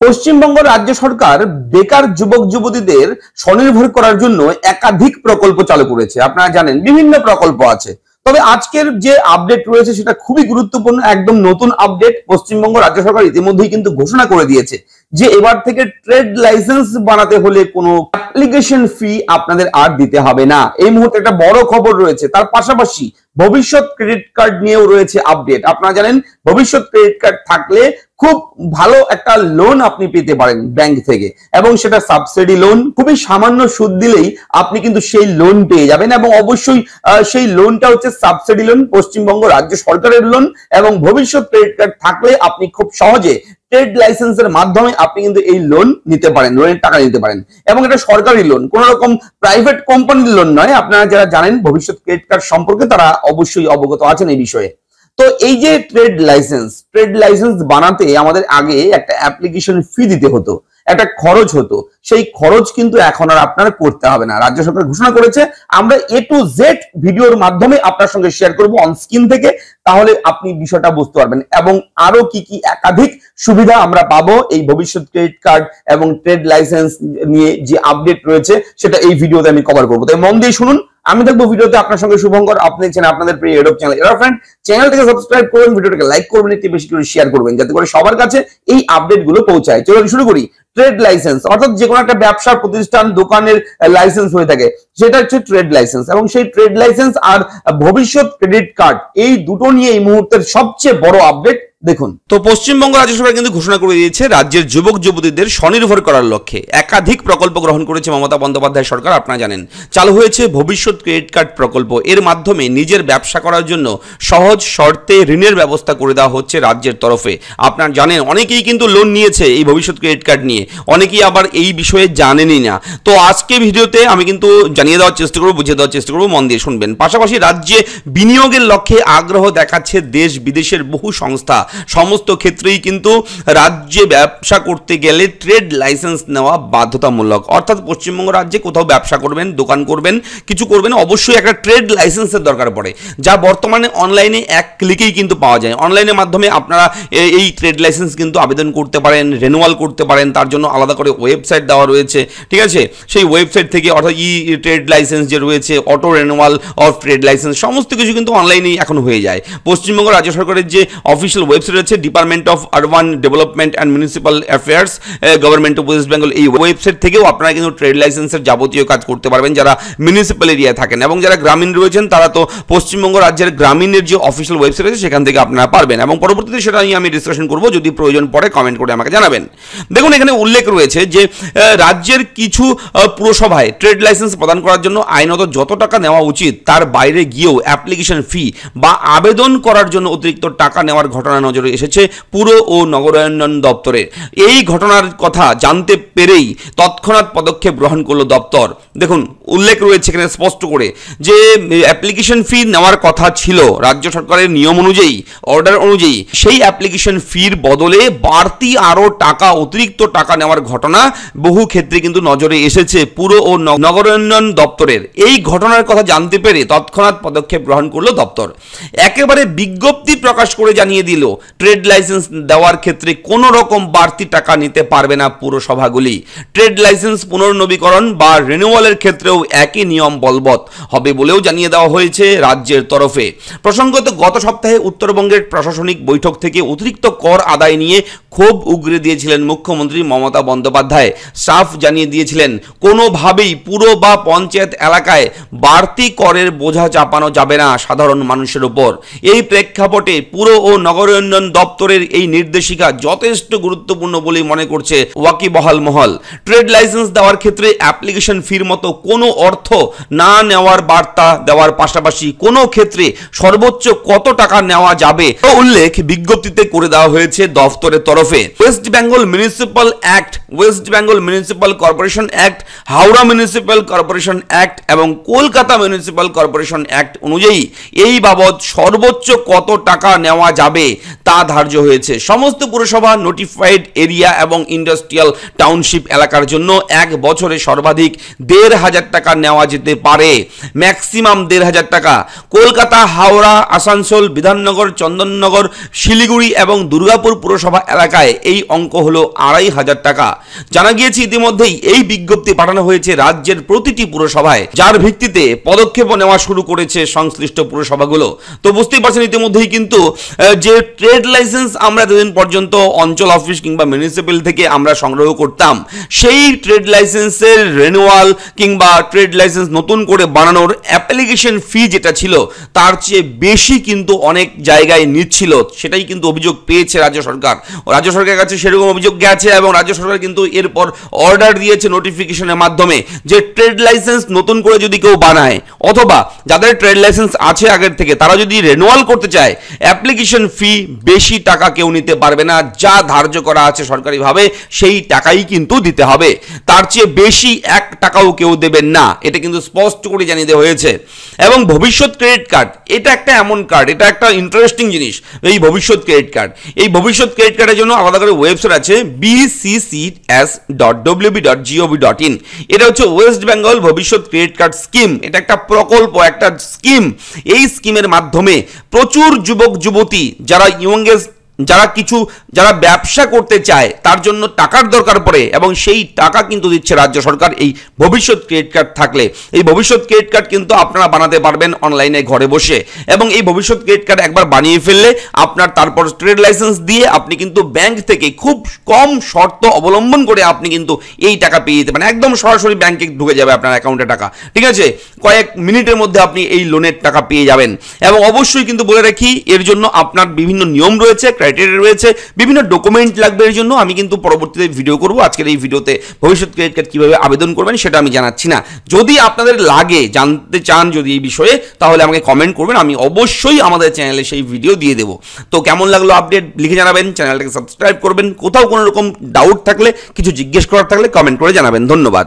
পশ্চিমবঙ্গ রাজ্য সরকার বেকার যুবক যুবতীদের স্বনির্ভর করার জন্য একাধিক প্রকল্প চালু করেছে। আপনারা জানেন বিভিন্ন প্রকল্প আছে, তবে আজকের যে আপডেট রয়েছে সেটা খুবই গুরুত্বপূর্ণ, একদম নতুন আপডেট। পশ্চিমবঙ্গ রাজ্য সরকার ইতিমধ্যেই কিন্তু ঘোষণা করে দিয়েছে যে এবার থেকে ট্রেড লাইসেন্স বানাতে হলে কোনো অ্যাপ্লিকেশন ফি আপনাদের আর দিতে হবে না। এই মুহূর্তে একটা বড় খবর রয়েছে। তার পাশাপাশি ভবিষ্যৎ ক্রেডিট কার্ড নিয়েও রয়েছে আপডেট। আপনারা জানেন ভবিষ্যৎ ক্রেডিট কার্ড থাকলে খুব ভালো একটা লোন আপনি পেতে পারেন ব্যাংক থেকে, এবং সেটা সাবসিডি লোন। খুবই সামান্য সুদ দিলেই আপনি কিন্তু সেই লোন পেয়ে যাবেন, এবং অবশ্যই সেই লোনটা হচ্ছে সাবসিডি লোন, পশ্চিমবঙ্গ রাজ্য সরকারের লোন। এবং ভবিষ্যৎ ক্রেডিট কার্ড থাকলে আপনি খুব সহজে ট্রেড লাইসেন্সের মাধ্যমে আপনি কিন্তু এই লোন নিতে পারেন, লোনের টাকা নিতে পারেন। এবং এটা সরকারি লোন, কোন রকম প্রাইভেট কোম্পানির লোন নয়। আপনারা যারা জানেন ভবিষ্যৎ ক্রেডিট কার্ড সম্পর্কে তারা অবশ্যই অবগত আছেন এই বিষয়ে। তো এই যে ট্রেড লাইসেন্স বানাতে আমাদের আগে একটা অ্যাপ্লিকেশন ফি দিতে হতো, একটা খরচ হতো। সেই খরচ কিন্তু এখন আর আপনার করতে হবে না। রাজ্য সরকার ঘোষণা করেছে, আমরা A to Z ভিডিওর মাধ্যমে আপনার সঙ্গে শেয়ার করব অন স্ক্রিন থেকে, তাহলে আপনি বিষয়টা বুঝতে পারবেন। এবং আরো কি কি একাধিক সুবিধা আমরা পাবো এই ভবিষ্যৎ ক্রেডিট কার্ড এবং ট্রেড লাইসেন্স নিয়ে যে আপডেট রয়েছে সেটা এই ভিডিওতে আমি কভার করবো। তাই মন দিয়ে শুনুন। আমি দেখবো ভিডিওতে আপনার সঙ্গে শুভঙ্কর, আপনি দেখছেন আপনাদের প্রিয় এডব চ্যানেল এডব ফ্রেন্ড। চ্যানেলটাকে সাবস্ক্রাইব করবেন, ভিডিওটাকে লাইক করবেন, একটু বেশি করে শেয়ার করবেন, যাতে করে সবার কাছে এই আপডেট গুলো পৌঁছায়। চলুন শুরু করি। ট্রেড লাইসেন্স অর্থাৎ যে কোনো একটা ব্যবসা প্রতিষ্ঠান দোকানের লাইসেন্স হয়ে থাকে, সেটা হচ্ছে ট্রেড লাইসেন্স। এবং সেই ট্রেড লাইসেন্স আর ভবিষ্যৎ ক্রেডিট কার্ড, এই দুটো নিয়ে এই মুহূর্তের সবচেয়ে বড় আপডেট দেখুন। তো পশ্চিমবঙ্গ রাজ্য সরকার কিন্তু ঘোষণা করে দিয়েছে রাজ্যের যুবক যুবতীদের স্বনির্ভর করার লক্ষ্যে একাধিক প্রকল্প গ্রহণ করেছে মমতা বন্দ্যোপাধ্যায় সরকার। আপনারা জানেন চালু হয়েছে ভবিষ্যৎ ক্রেডিট কার্ড প্রকল্প। এর মাধ্যমে নিজের ব্যবসা করার জন্য সহজ শর্তে ঋণের ব্যবস্থা করে দেওয়া হচ্ছে রাজ্যের তরফে। আপনারা জানেন অনেকেই কিন্তু লোন নিয়েছে এই ভবিষ্যৎ ক্রেডিট কার্ড নিয়ে, অনেকেই আবার এই বিষয়ে জানেনই না। তো আজকে ভিডিওতে আমি কিন্তু জানিয়ে দেওয়ার চেষ্টা করবো, বুঝিয়ে দেওয়ার চেষ্টা করবো, মন দিয়ে শুনবেন। পাশাপাশি রাজ্যে বিনিয়োগের লক্ষ্যে আগ্রহ দেখাচ্ছে দেশ বিদেশের বহু সংস্থা। সমস্ত ক্ষেত্রেই কিন্তু রাজ্যে ব্যবসা করতে গেলে ট্রেড লাইসেন্স নেওয়া বাধ্যতামূলক। অর্থাৎ পশ্চিমবঙ্গ রাজ্যে কোথাও ব্যবসা করবেন, দোকান করবেন, কিছু করবেন, অবশ্যই একটা ট্রেড লাইসেন্সের দরকার পড়ে, যা বর্তমানে অনলাইনে এক ক্লিকেই কিন্তু পাওয়া যায়। অনলাইনের মাধ্যমে আপনারা এই ট্রেড লাইসেন্স কিন্তু আবেদন করতে পারেন, রেনুয়াল করতে পারেন। তার জন্য আলাদা করে ওয়েবসাইট দেওয়া রয়েছে, ঠিক আছে? সেই ওয়েবসাইট থেকে অর্থাৎ ট্রেড লাইসেন্স যে রয়েছে, auto renewal of trade licence, সমস্ত কিছু কিন্তু অনলাইনেই এখন হয়ে যায়। পশ্চিমবঙ্গ রাজ্য সরকারের যে অফিসিয়াল ওয়েবসাইট রয়েছে, department of urban development and municipal affairs, government of West Bengal, এই ওয়েবসাইট থেকেও আপনারা কিন্তু ট্রেড লাইসেন্সের যাবতীয় কাজ করতে পারবেন যারা মিউনিসিপ্যাল এরিয়ায় থাকেন। এবং যারা গ্রামীণ রয়েছেন তারা তো পশ্চিমবঙ্গ রাজ্যের গ্রামীণের যে অফিসিয়াল ওয়েবসাইট আছে সেখান থেকে আপনারা পারবেন। এবং পরবর্তীতে সেটা নিয়ে আমি ডিসকাশন করব, যদি প্রয়োজন পড়ে কমেন্ট করে আমাকে জানাবেন। দেখুন এখানে উল্লেখ রয়েছে যে রাজ্যের কিছু পুরসভায় ট্রেড লাইসেন্স প্রদান করার জন্য আইনত যত টাকা নেওয়া উচিত তার বাইরে গিয়েও অ্যাপ্লিকেশন ফি বা আবেদন করার জন্য অতিরিক্ত টাকা নেওয়ার ঘটনা নজরে এসেছে পুর ও নগরায়ণ দপ্তরে। এই ঘটনার কথা জানতে পেরেই তৎক্ষণাৎ পদক্ষেপ গ্রহণ করলো দপ্তর। দেখুন উল্লেখ রয়েছে এখানে স্পষ্ট করে যে অ্যাপ্লিকেশন ফি নেওয়ার কথা ছিল রাজ্য সরকারের নিয়ম অনুযায়ী, অর্ডার অনুযায়ী, সেই অ্যাপ্লিকেশন ফির বদলে বাড়তি আরও টাকা, অতিরিক্ত টাকা নেওয়ার ঘটনা বহু ক্ষেত্রে কিন্তু নজরে এসেছে পুর ও নগরায়ণ দপ্তরের। এই ঘটনার কথা জানতে পেরে তৎক্ষণাৎ পদক্ষেপ গ্রহণ করলো দপ্তর। একেবারে বিজ্ঞপ্তি প্রকাশ করে জানিয়ে দিল ট্রেড লাইসেন্স দেওয়ার ক্ষেত্রে কোনো রকম বাড়তি টাকা নিতে পারবে না পুরসভাগুলি। ট্রেড লাইসেন্স পুনর্নবীকরণ বা রিনিউয়ালের ক্ষেত্রেও একই নিয়ম বলবৎ হবে বলেও জানিয়ে দেওয়া হয়েছে রাজ্যের তরফে। প্রসঙ্গত গত সপ্তাহে উত্তরবঙ্গের প্রশাসনিক বৈঠক থেকে অতিরিক্ত কর আদায় নিয়ে ক্ষোভ উগরে দিয়েছিলেন মুখ্যমন্ত্রী মমতা বন্দ্যোপাধ্যায়। সাফ জানিয়ে দিয়েছিলেন কোনোভাবেই পুর বা পঞ্চায়েত এলাকায় বাড়তি করের বোঝা চাপানো যাবে না সাধারণ মানুষের উপর। এই প্রেক্ষাপটে পুর ও নগরায়ণ দপ্তরের এই নির্দেশিকা যথেষ্ট গুরুত্বপূর্ণ বলে মনে করছে ওয়াকিবহাল মহল। ট্রেড লাইসেন্স দেওয়ার ক্ষেত্রে অ্যাপ্লিকেশন ফির মতো কোনো অর্থ না নেওয়ার বার্তা দেওয়ার পাশাপাশি কোনো ক্ষেত্রে সর্বোচ্চ কত টাকা নেওয়া যাবে উল্লেখ বিজ্ঞপ্তিতে করে দেওয়া হয়েছে দপ্তরের তরফে। West Bengal municipal act, West Bengal municipal corporation act, Howrah municipal corporation act এবং কলকাতা মিউনিসিপাল কর্পোরেশন অ্যাক্ট অনুযায়ী এই বাবদ সর্বোচ্চ কত টাকা নেওয়া যাবে তা ধার্য হয়েছে। সমস্ত পুরসভা, নোটিফাইড এরিয়া এবং ইন্ডাস্ট্রিয়াল টাউনশিপ এলাকার জন্য এক বছরে সর্বাধিক 1,500 টাকা নেওয়া যেতে পারে, ম্যাক্সিমাম 1,500 টাকা। কলকাতা, হাওড়া, আসাম আসানসোল, বিধাননগর, চন্দননগর, শিলিগুড়ি এবং দুর্গাপুর পুরসভা এলাকায় এই অঙ্ক হলো 2500 টাকা। জানা গিয়েছে ইতিমধ্যেই এই বিজ্ঞপ্তি পাঠানো হয়েছে রাজ্যের প্রতিটি পুরসভায়, যার ভিত্তিতে পদক্ষেপ নেওয়া শুরু করেছে সংশ্লিষ্ট পুরসভাগুলো। তো বুঝতেই পারছেন ইতিমধ্যেই কিন্তু যে ট্রেড লাইসেন্স আমরা এতদিন পর্যন্ত অঞ্চল অফিস কিংবা মিউনিসিপ্যাল থেকে আমরা সংগ্রহ করতাম, সেই ট্রেড লাইসেন্সের রিনিউয়াল কিংবা ট্রেড লাইসেন্স নতুন করে বানানোর অ্যাপ্লিকেশন ফি যেটা ছিল তার চেয়ে বেশি কিন্তু অনেক জায়গায় নিচ্ছিল। সেটাই কিন্তু অভিযোগ পেয়েছে রাজ্য সরকার। রাজ্য সরকারের কাছে সেরকম অভিযোগ গেছে এবং রাজ্য সরকার কিন্তু এরপর অর্ডার দিয়েছে নোটিফিকেশনের মাধ্যমে যে ট্রেড লাইসেন্স নতুন করে যদি কেউ বানায় অথবা যাদের ট্রেড লাইসেন্স আছে আগের থেকে তারা যদি রিনিউয়াল করতে চায়, অ্যাপ্লিকেশন ফি বেশি টাকা কেউ নিতে পারবে না। যা ধার্য করা আছে সরকারিভাবে সেই টাকাই কিন্তু দিতে হবে, তার চেয়ে বেশি 1 টাকাও কেউ দেবেন না। এটা কিন্তু স্পষ্ট করে জানিয়ে দেওয়া হয়েছে। এবং ভবিষ্যৎ ক্রেডিট কার্ড এটা একটা এমন কার্ড, এটা একটা ইন্টারেস্টিং জিনিস। এই ভবিষ্যৎ ক্রেডিট কার্ড, এই ভবিষ্যৎ ক্রেডিট কার্ডের জন্য আলাদা করে ওয়েবসাইট আছে bccs.wb.gov.in। এটা হচ্ছে ওয়েস্ট বেঙ্গল ভবিষ্যৎ ক্রেডিট কার্ড স্কিম। এটা একটা প্রকল্প, একটা স্কিম। এই স্কিমের মাধ্যমে প্রচুর যুবক যুবতী যারা ইয়ংগেস্ট, যারা ব্যবসা করতে চায় তার জন্য টাকার দরকার পড়ে এবং সেই টাকা কিন্তু দিচ্ছে রাজ্য সরকার এই ভবিষ্যৎ ক্রেডিট কার্ড থাকলে। এই ভবিষ্যৎ ক্রেডিট কার্ড কিন্তু আপনারা বানাতে পারবেন অনলাইনে ঘরে বসে এবং এই ভবিষ্যৎ ক্রেডিট কার্ড একবার বানিয়ে ফেললে আপনার তারপর ট্রেড লাইসেন্স দিয়ে আপনি কিন্তু ব্যাংক থেকে খুব কম শর্ত অবলম্বন করে আপনি কিন্তু এই টাকা পেয়ে যেতে পারেন। একদম সরাসরি ব্যাংকে ঢুকে যাবে আপনার অ্যাকাউন্টে টাকা, ঠিক আছে? কয়েক মিনিটের মধ্যে আপনি এই লোনের টাকা পেয়ে যাবেন। এবং অবশ্যই কিন্তু বলে রাখি এর জন্য আপনার বিভিন্ন নিয়ম রয়েছে, ক্রাইটেরিয়া রয়েছে, বিভিন্ন ডকুমেন্ট লাগবে। এর জন্য আমি কিন্তু পরবর্তীতে ভিডিও করব। আজকের এই ভিডিওতে ভবিষ্যৎ ক্রেডিট কার্ড কিভাবে আবেদন করবেন সেটা আমি জানাচ্ছি না। যদি আপনাদের লাগে, জানতে চান যদি এই বিষয়ে, তাহলে আমাকে কমেন্ট করবেন, আমি অবশ্যই আমাদের চ্যানেলে সেই ভিডিও দিয়ে দেবো। তো কেমন লাগলো আপডেট লিখে জানাবেন, চ্যানেলটাকে সাবস্ক্রাইব করবেন। কোথাও কোনো রকম ডাউট থাকলে, কিছু জিজ্ঞেস করার থাকলে কমেন্ট করে জানাবেন। ধন্যবাদ।